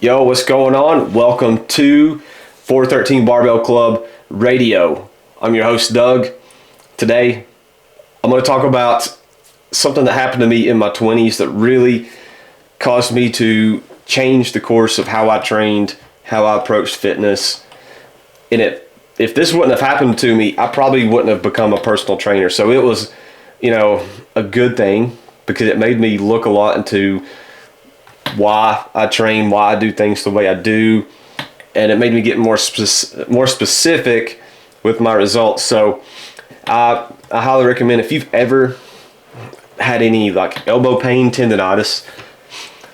Yo, what's going on? Welcome to 413 Barbell Club Radio. I'm your host, Doug. Today, I'm going to talk about something that happened to me in my 20s that really caused me to change the course of how I trained, how I approached fitness. And if this wouldn't have happened to me, I probably wouldn't have become a personal trainer. So it was, a good thing because it made me look a lot into why I train, why I do things the way I do, and it made me get more specific with my results. So I highly recommend, if you've ever had any like elbow pain, tendonitis,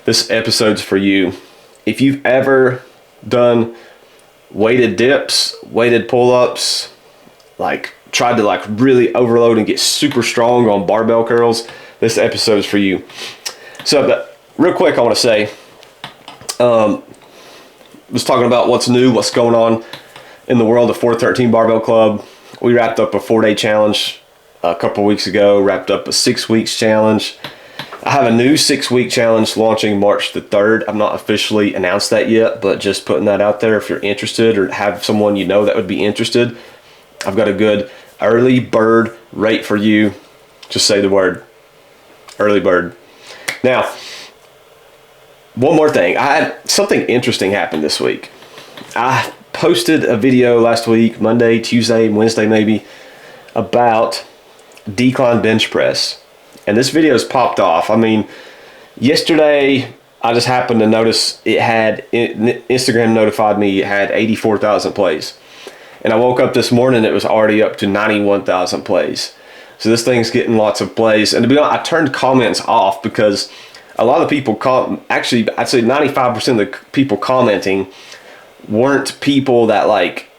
this episode's for you. If you've ever done weighted dips, weighted pull-ups, like tried to like really overload and get super strong on barbell curls, this episode is for you. So, but real quick, I want to say, was talking about what's new, what's going on in the world of 413 Barbell Club. We wrapped up a 4-day challenge a couple weeks ago, wrapped up a 6 weeks challenge. I have a new 6-week challenge launching March the 3rd. I'm not officially announced that yet, but just putting that out there if you're interested or have someone you know that would be interested. I've got a good early bird rate for you. Just say the word, early bird. Now, one more thing. I had something interesting happen this week. I posted a video last week, Monday, Tuesday, Wednesday maybe, about decline bench press. And this video's popped off. I mean, yesterday I just happened to notice Instagram notified me it had 84,000 plays. And I woke up this morning, it was already up to 91,000 plays. So this thing's getting lots of plays. And to be honest, I turned comments off because a lot of people, actually, I'd say 95% of the people commenting weren't people that like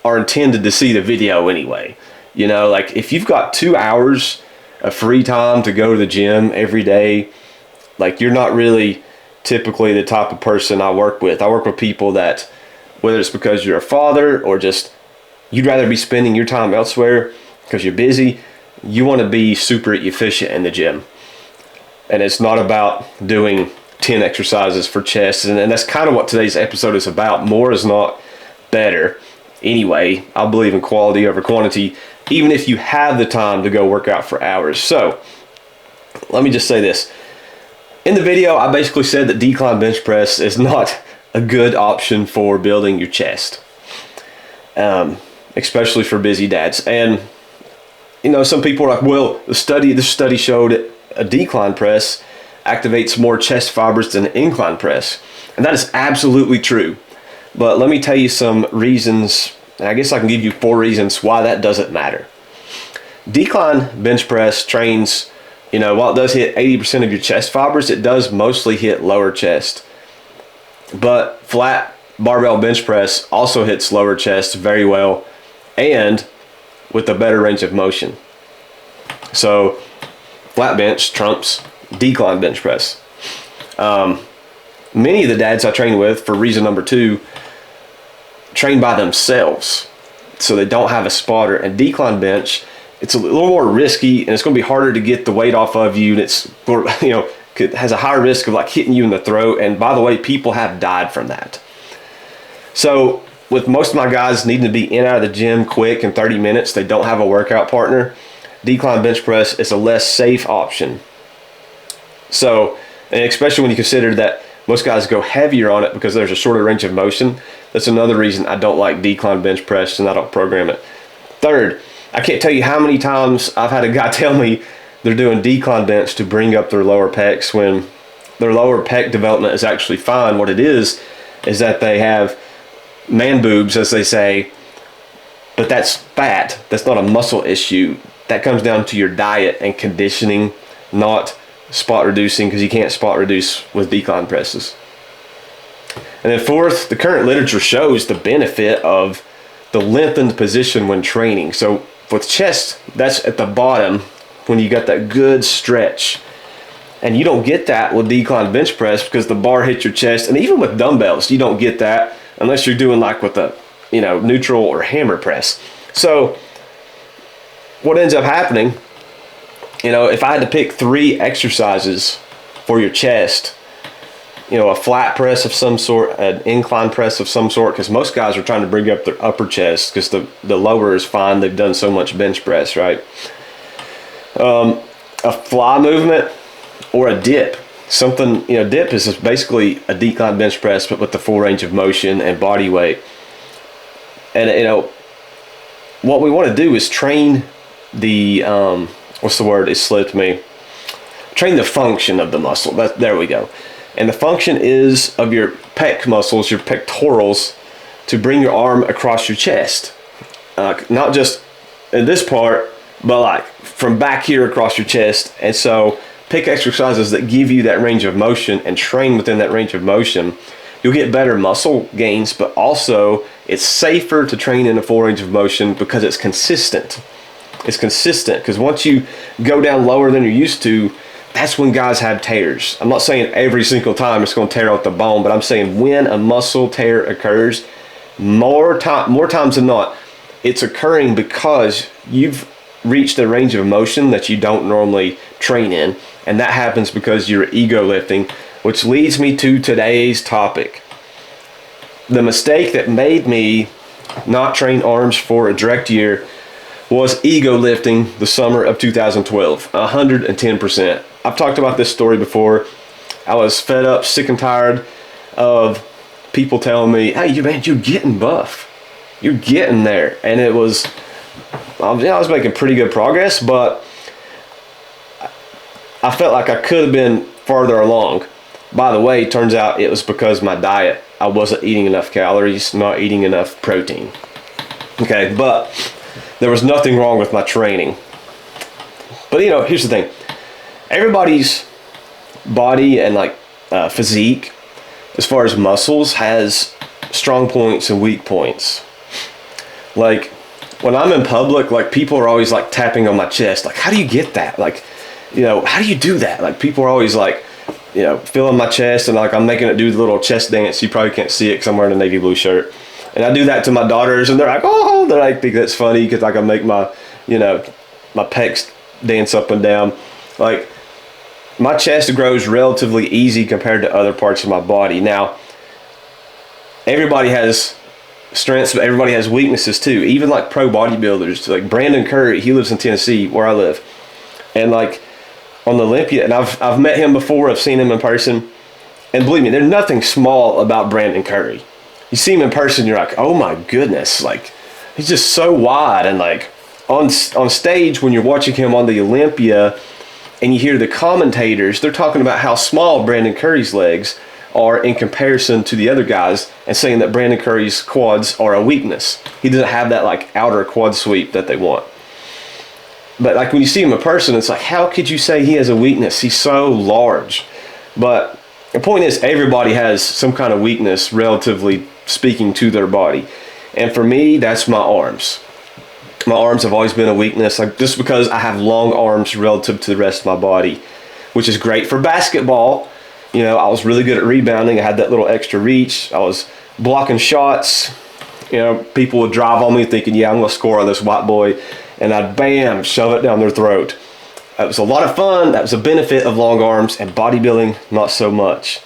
are intended to see the video anyway. Like if you've got 2 hours of free time to go to the gym every day, like you're not really typically the type of person I work with. I work with people that, whether it's because you're a father or just you'd rather be spending your time elsewhere because you're busy, you want to be super efficient in the gym. And it's not about doing 10 exercises for chest. And that's kind of what today's episode is about. More is not better. Anyway, I believe in quality over quantity, even if you have the time to go work out for hours. So let me just say this. In the video, I basically said that decline bench press is not a good option for building your chest, especially for busy dads. And, some people are like, well, this study showed it. A decline press activates more chest fibers than an incline press. And that is absolutely true. But let me tell you some reasons, and I guess I can give you 4 reasons why that doesn't matter. Decline bench press trains, while it does hit 80% of your chest fibers, it does mostly hit lower chest. But flat barbell bench press also hits lower chest very well and with a better range of motion. So flat bench trumps decline bench press. Many of the dads I train with, for reason number 2, train by themselves. So they don't have a spotter. And decline bench, it's a little more risky and it's going to be harder to get the weight off of you. And it's, it has a higher risk of like hitting you in the throat. And by the way, people have died from that. So with most of my guys needing to be in and out of the gym quick in 30 minutes, they don't have a workout partner. Decline bench press is a less safe option. So, and especially when you consider that most guys go heavier on it because there's a shorter range of motion, that's another reason I don't like decline bench press and I don't program it. Third, I can't tell you how many times I've had a guy tell me they're doing decline bench to bring up their lower pecs when their lower pec development is actually fine. What it is that they have man boobs, as they say, but that's fat. That's not a muscle issue. That comes down to your diet and conditioning, not spot reducing, because you can't spot reduce with decline presses. And then fourth, the current literature shows the benefit of the lengthened position when training. So with chest, that's at the bottom when you got that good stretch. And you don't get that with decline bench press because the bar hits your chest. And even with dumbbells, you don't get that unless you're doing like with a neutral or hammer press. So what ends up happening, if I had to pick 3 exercises for your chest, a flat press of some sort, an incline press of some sort, because most guys are trying to bring up their upper chest because the lower is fine. They've done so much bench press, right? A fly movement or a dip. Something, dip is just basically a decline bench press, but with the full range of motion and body weight. And, what we want to do is train the, what's the word? It slipped me. Train the function of the muscle. There we go. And the function is of your pec muscles, your pectorals, to bring your arm across your chest. Not just in this part, but like from back here across your chest. And so pick exercises that give you that range of motion and train within that range of motion. You'll get better muscle gains, but also it's safer to train in a full range of motion because it's consistent. It's consistent because once you go down lower than you're used to, that's when guys have tears. I'm not saying every single time it's going to tear out the bone, but I'm saying when a muscle tear occurs, more times than not, it's occurring because you've reached a range of motion that you don't normally train in, and that happens because you're ego lifting, which leads me to today's topic. The mistake that made me not train arms for a direct year was ego lifting the summer of 2012, 110%. I've talked about this story before. I was fed up, sick and tired of people telling me, hey, you're getting buff. You're getting there. And I was making pretty good progress, but I felt like I could have been farther along. By the way, it turns out it was because of my diet. I wasn't eating enough calories, not eating enough protein. Okay, but there was nothing wrong with my training. But here's the thing. Everybody's body and physique, as far as muscles, has strong points and weak points. Like when I'm in public, people are always tapping on my chest. How do you get that? How do you do that? People are always feeling my chest, and I'm making it do the little chest dance. You probably can't see it because I'm wearing a navy blue shirt. And I do that to my daughters, and they're like, oh, think that's funny because I can make my, my pecs dance up and down. My chest grows relatively easy compared to other parts of my body. Now, everybody has strengths, but everybody has weaknesses too. Even pro bodybuilders, Brandon Curry, he lives in Tennessee where I live. And on the Olympia, and I've met him before, I've seen him in person. And believe me, there's nothing small about Brandon Curry. You see him in person, you're like, oh my goodness, he's just so wide. And on stage, when you're watching him on the Olympia, and you hear the commentators, they're talking about how small Brandon Curry's legs are in comparison to the other guys, and saying that Brandon Curry's quads are a weakness. He doesn't have that outer quad sweep that they want. But when you see him in person, it's how could you say he has a weakness? He's so large. But the point is, everybody has some kind of weakness, relatively speaking, to their body. And for me, that's my arms. My arms have always been a weakness, just because I have long arms relative to the rest of my body, which is great for basketball. I was really good at rebounding. I had that little extra reach. I was blocking shots. People would drive on me thinking, yeah, I'm going to score on this white boy. And I'd, bam, shove it down their throat. It was a lot of fun. That was a benefit of long arms, and bodybuilding, not so much.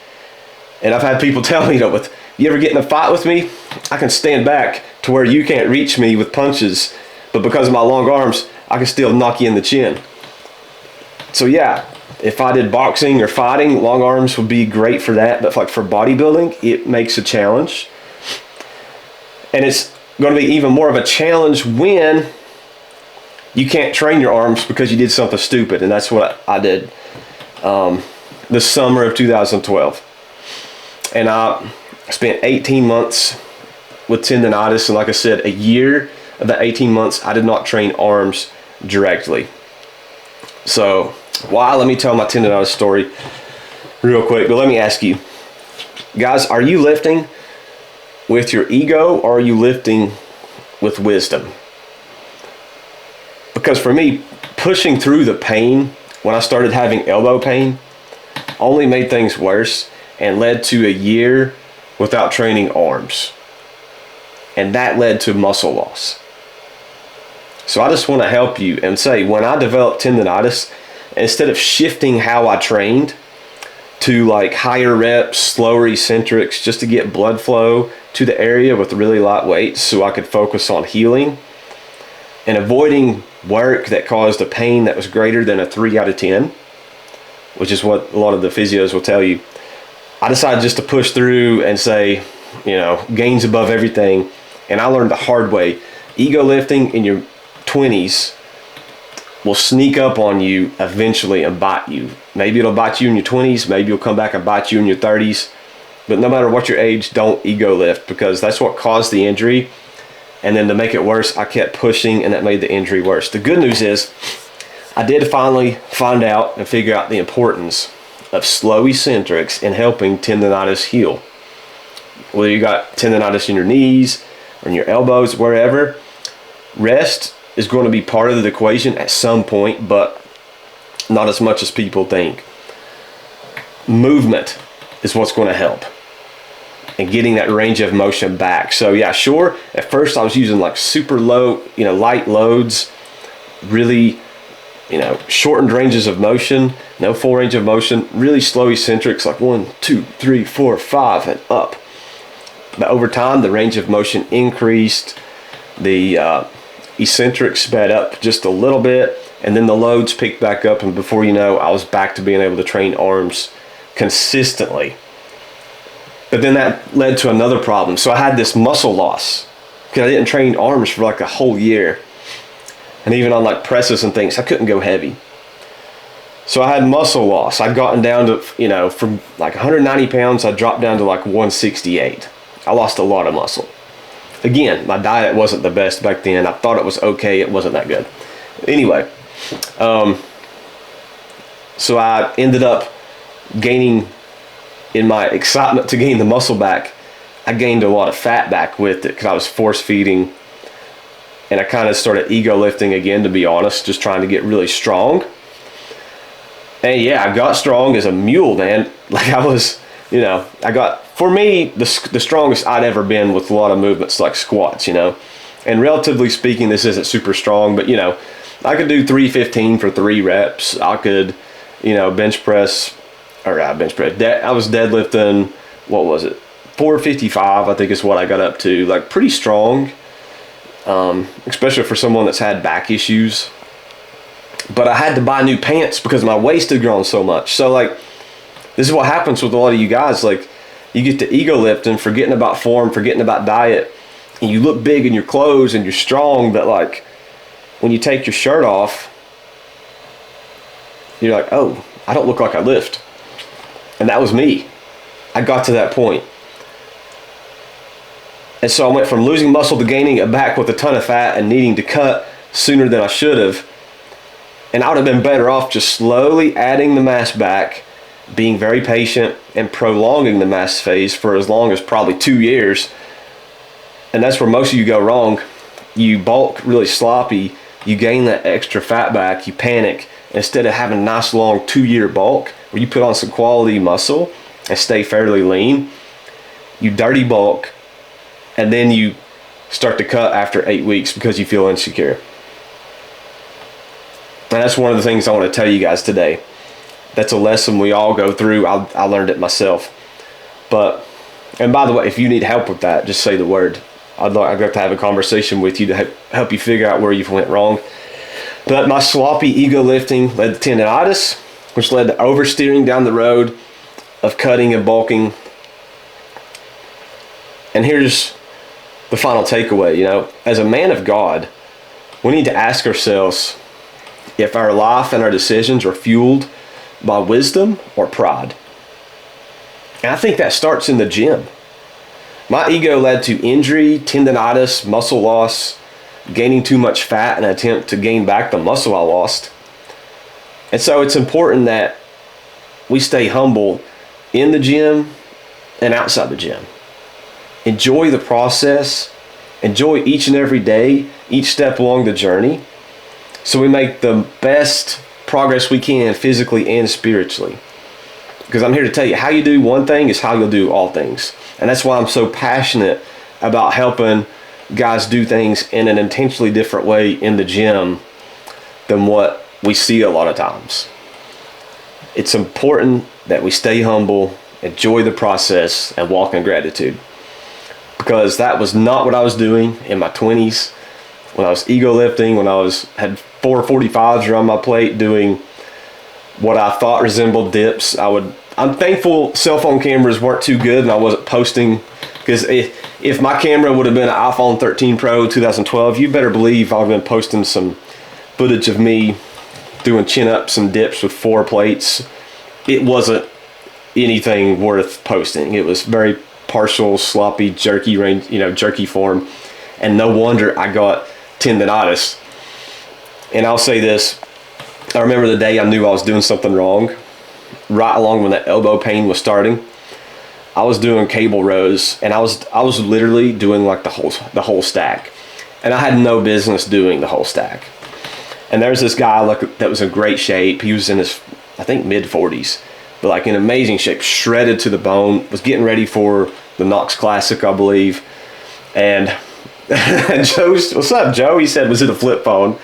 And I've had people tell me, you ever get in a fight with me? I can stand back to where you can't reach me with punches, but because of my long arms, I can still knock you in the chin. So yeah, if I did boxing or fighting, long arms would be great for that. But for bodybuilding, it makes a challenge. And it's going to be even more of a challenge when you can't train your arms because you did something stupid. And that's what I did the summer of 2012. And I spent 18 months with tendonitis. And like I said, a year of that 18 months, I did not train arms directly. So let me tell my tendonitis story real quick. But let me ask you, guys, are you lifting with your ego, or are you lifting with wisdom? Because for me, pushing through the pain when I started having elbow pain only made things worse and led to a year without training arms. And that led to muscle loss. So I just want to help you and say, when I developed tendonitis, instead of shifting how I trained, to like higher reps, slower eccentrics, just to get blood flow to the area with really light weights so I could focus on healing and avoiding work that caused a pain that was greater than a 3 out of 10, which is what a lot of the physios will tell you. I decided just to push through and say, gains above everything. And I learned the hard way. Ego lifting in your 20s will sneak up on you eventually and bite you. Maybe it'll bite you in your 20s. Maybe it'll come back and bite you in your 30s. But no matter what your age, don't ego lift, because that's what caused the injury. And then to make it worse, I kept pushing, and that made the injury worse. The good news is I did finally find out and figure out the importance of slow eccentrics in helping tendonitis heal. Whether you got tendonitis in your knees or in your elbows, wherever, rest is going to be part of the equation at some point, but not as much as people think. Movement is what's going to help and getting that range of motion back. So yeah, sure, at first I was using like super low, light loads, really, shortened ranges of motion, no full range of motion, really slow eccentrics like 1, 2, 3, 4, 5 and up. But over time, the range of motion increased, the eccentrics sped up just a little bit, and then the loads picked back up, and before you know, I was back to being able to train arms consistently. But then that led to another problem. So I had this muscle loss because I didn't train arms for like a whole year. And even on like presses and things, I couldn't go heavy. So I had muscle loss. I'd gotten down to, from like 190 pounds, I dropped down to like 168. I lost a lot of muscle. Again, my diet wasn't the best back then. I thought it was okay. It wasn't that good. Anyway, so I ended up gaining, in my excitement to gain the muscle back, I gained a lot of fat back with it because I was force feeding. And I kind of started ego lifting again, to be honest, just trying to get really strong. And yeah, I got strong as a mule, man. Like I was, I got, for me, the strongest I'd ever been with a lot of movements like squats, And relatively speaking, this isn't super strong, but I could do 315 for 3 reps. I could, bench press, I was deadlifting, what was it? 455, I think is what I got up to. Like pretty strong. Especially for someone that's had back issues. But I had to buy new pants because my waist had grown so much. So like, this is what happens with a lot of you guys. Like, you get to ego lifting, forgetting about form, forgetting about diet, and you look big in your clothes and you're strong, but like, when you take your shirt off, you're like, oh, I don't look like I lift. And that was me. I got to that point. And so I went from losing muscle to gaining it back with a ton of fat and needing to cut sooner than I should have. And I would have been better off just slowly adding the mass back, being very patient, and prolonging the mass phase for as long as probably 2 years. And that's where most of you go wrong. You bulk really sloppy, you gain that extra fat back, you panic. Instead of having a nice long 2-year bulk where you put on some quality muscle and stay fairly lean, you dirty bulk, and then you start to cut after 8 weeks because you feel insecure. And that's one of the things I want to tell you guys today. That's a lesson we all go through. I learned it myself. And by the way, if you need help with that, just say the word. I'd like to have a conversation with you to help you figure out where you've went wrong. But my sloppy ego lifting led to tendonitis, which led to oversteering down the road of cutting and bulking. And here's the final takeaway, as a man of God, we need to ask ourselves if our life and our decisions are fueled by wisdom or pride. And I think that starts in the gym. My ego led to injury, tendonitis, muscle loss, gaining too much fat in an attempt to gain back the muscle I lost. And so it's important that we stay humble in the gym and outside the gym. Enjoy the process. Enjoy each and every day, each step along the journey, so we make the best progress we can physically and spiritually. Because I'm here to tell you, how you do one thing is how you'll do all things. And that's why I'm so passionate about helping guys do things in an intentionally different way in the gym than what we see a lot of times. it's important that we stay humble, enjoy the process, and walk in gratitude. Because that was not what I was doing in my 20s, when I was ego lifting, when I had 445s around my plate doing what I thought resembled dips. I'm thankful cell phone cameras weren't too good and I wasn't posting, because if my camera would have been an iPhone 13 Pro 2012, you better believe I would have been posting some footage of me doing chin-ups and dips with 4 plates. It wasn't anything worth posting. It was very partial, sloppy, jerky range, jerky form, and no wonder I got tendonitis. And I'll say this, I remember the day I knew I was doing something wrong, right along when the elbow pain was starting. I was doing cable rows, and I was literally doing like the whole stack, and I had no business doing the whole stack. And there's this guy that was in great shape. He was in his, I think, mid-40s, but like in amazing shape, shredded to the bone, was getting ready for the Knox Classic, I believe. And Joe's, "What's up, Joe?" He said, "Was it a flip phone?"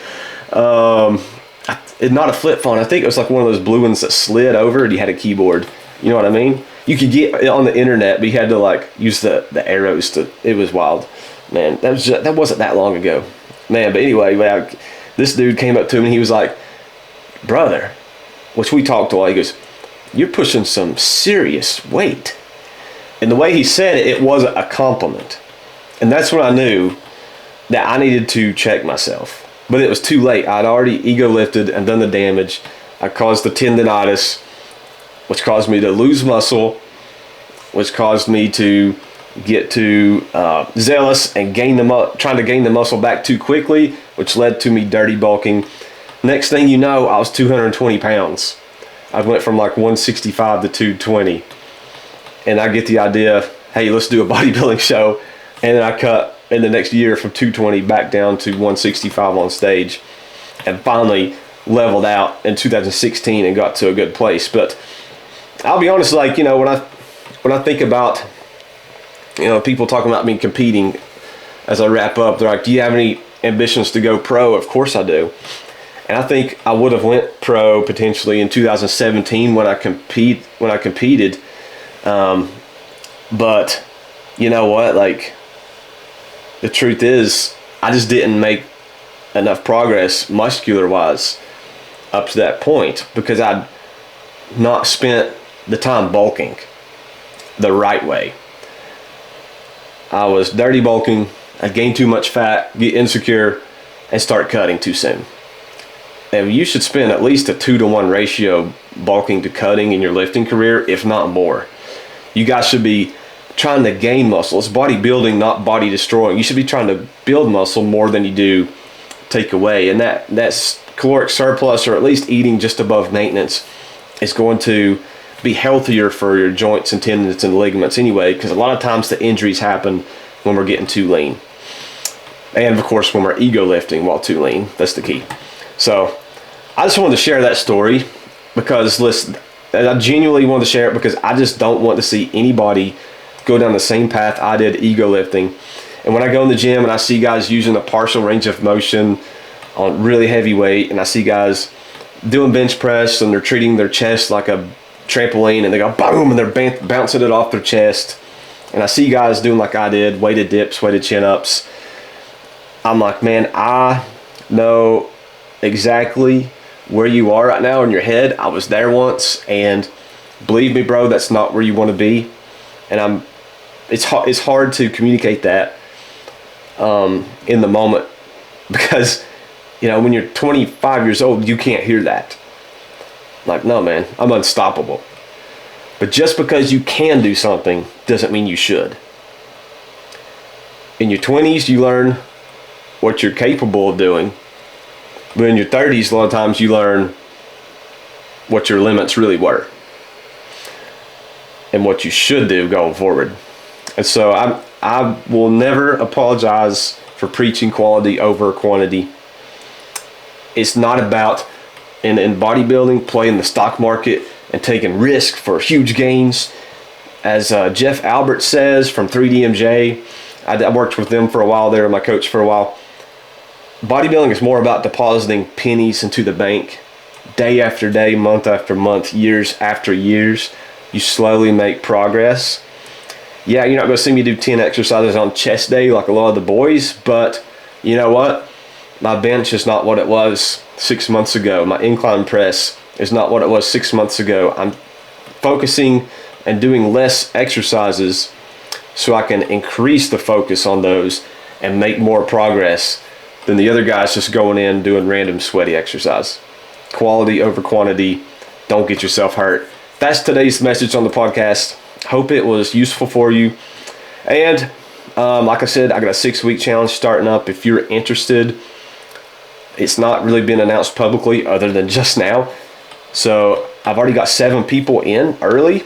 Not a flip phone. I think it was like one of those blue ones that slid over and you had a keyboard. You know what I mean? You could get it on the internet, but you had to like use the arrows to. It was wild, man. That wasn't that long ago, man. But anyway, this dude came up to me and he was like, "Brother," which we talked a lot. He goes, "You're pushing some serious weight." And the way he said it, it wasn't a compliment. And that's when I knew that I needed to check myself. But it was too late. I'd already ego lifted and done the damage. I caused the tendonitis, which caused me to lose muscle, which caused me to get too zealous and trying to gain the muscle back too quickly, which led to me dirty bulking. Next thing you know, I was 220 pounds. I went from like 165 to 220. And I get the idea, hey, let's do a bodybuilding show. And then I cut in the next year from 220 back down to 165 on stage, and finally leveled out in 2016 and got to a good place. But I'll be honest, like, when I think about, people talking about me competing, as I wrap up, they're like, "Do you have any ambitions to go pro?" Of course I do. And I think I would have went pro potentially in 2017 when I competed. But you know what? Like, the truth is, I just didn't make enough progress muscular-wise up to that point because I'd not spent the time bulking the right way. I was dirty bulking. I'd gain too much fat, get insecure, and start cutting too soon. And you should spend at least a 2-to-1 ratio bulking to cutting in your lifting career, if not more. You guys should be trying to gain muscle. It's bodybuilding, not body destroying. You should be trying to build muscle more than you do take away. And that's caloric surplus, or at least eating just above maintenance, is going to be healthier for your joints and tendons and ligaments anyway, because a lot of times the injuries happen when we're getting too lean. And of course, when we're ego lifting while too lean. That's the key. So I just wanted to share that story because, listen, I genuinely wanted to share it because I just don't want to see anybody go down the same path I did ego lifting. And when I go in the gym and I see guys using a partial range of motion on really heavy weight, and I see guys doing bench press and they're treating their chest like a trampoline, and they go boom and they're bouncing it off their chest, and I see guys doing like I did, weighted dips, weighted chin-ups, I'm like, man, I know exactly where you are right now in your head. I was there once, and believe me, bro, that's not where you want to be. And it's hard to communicate that in the moment, because when you're 25 years old, you can't hear that. Like, no, man, I'm unstoppable. But just because you can do something doesn't mean you should. In your 20s, you learn what you're capable of doing. But in your 30s, a lot of times you learn what your limits really were and what you should do going forward. And so I will never apologize for preaching quality over quantity. It's not about, in bodybuilding, playing the stock market and taking risk for huge gains. As Jeff Albert says from 3DMJ, I worked with them for a while there, my coach for a while. Bodybuilding is more about depositing pennies into the bank day after day, month after month, years after years, you slowly make progress. Yeah, you're not going to see me do 10 exercises on chest day like a lot of the boys, but you know what? My bench is not what it was 6 months ago. My incline press is not what it was 6 months ago. I'm focusing and doing less exercises so I can increase the focus on those and make more progress than the other guys just going in doing random sweaty exercise. Quality over quantity. Don't get yourself hurt. That's today's message on the podcast. Hope it was useful for you. And like I said, I got a 6-week challenge starting up. If you're interested, it's not really been announced publicly other than just now. So I've already got 7 people in early.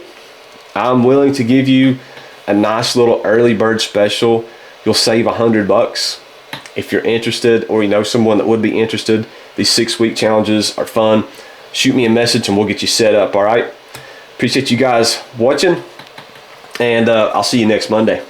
I'm willing to give you a nice little early bird special. You'll save $100 if you're interested, or you know someone that would be interested. These 6-week challenges are fun. Shoot me a message and we'll get you set up. All right. Appreciate you guys watching, and I'll see you next Monday.